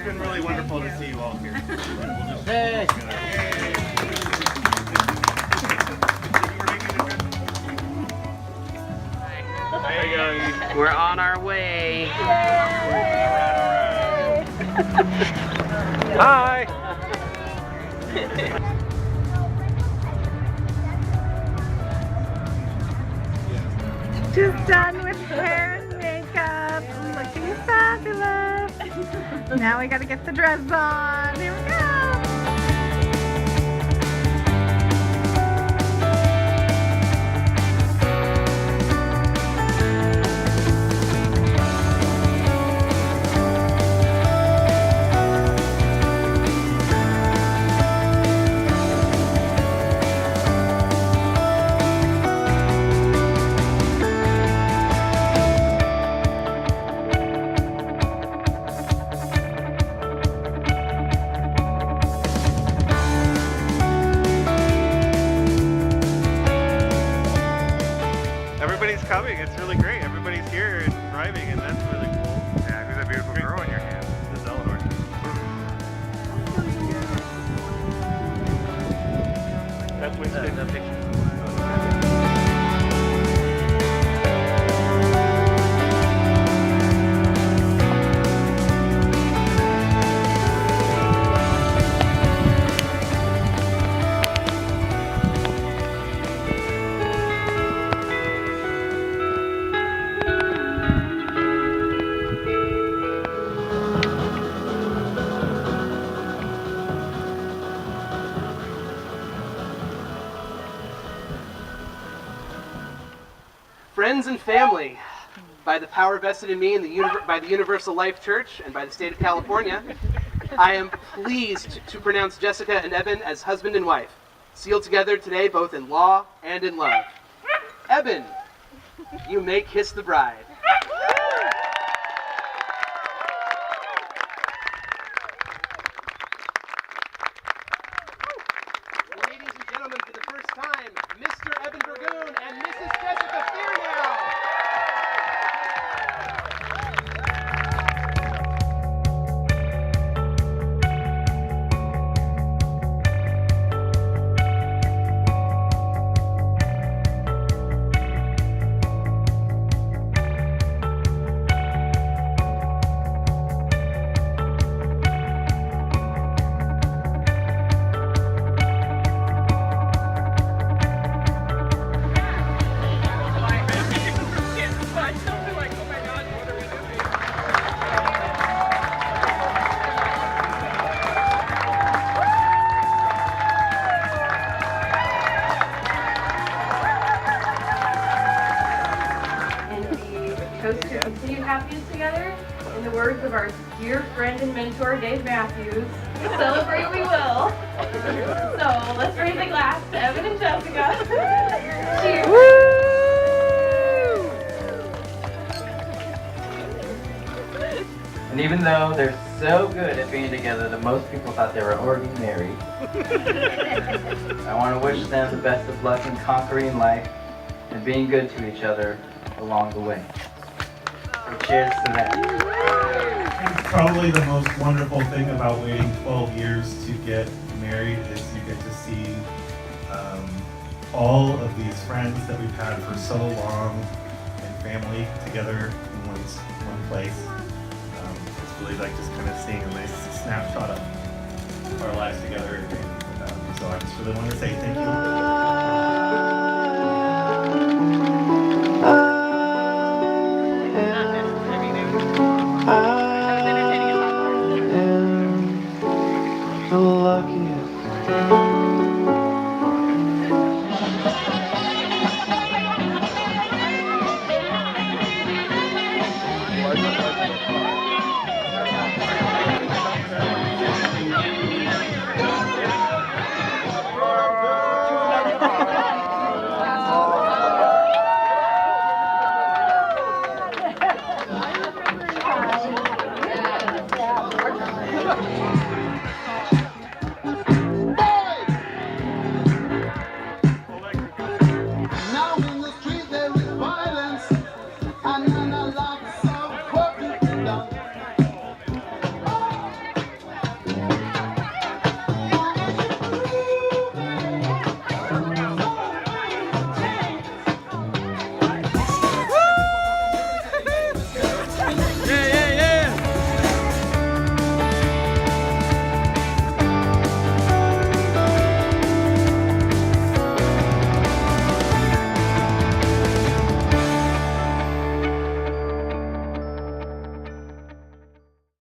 been really wonderful to see you all here. Hey. We're on our way. Hi. Just done with hair and makeup. Looking fabulous. Now we gotta get the dress on. Here we go. Everybody's coming. It's really great. Everybody's here and thriving, and that's really cool. Yeah, who's that beautiful girl in your hand? This is Eleanor. That's Winston. That picture. Friends and family, by the power vested in me by the Universal Life Church and by the state of California, I am pleased to pronounce Jessica and Eben as husband and wife, sealed together today both in law and in love. Eben, you may kiss the bride. Ladies and gentlemen, for the first time, Mr. Eben Dragoon and Mrs. Jessica Fearnow. Toast to continue happiness together. In the words of our dear friend and mentor, Dave Matthews, celebrate we will. So let's raise a glass to Evan and Jessica. Cheers. And even though they're so good at being together that most people thought they were already married, I want to wish them the best of luck in conquering life and being good to each other along the way. So cheers to that. It's probably the most wonderful thing about waiting 12 years to get married is you get to see all of these friends that we've had for so long and family together in one place. It's really like just kind of seeing a nice snapshot of our lives together. And so I just really want to say thank you.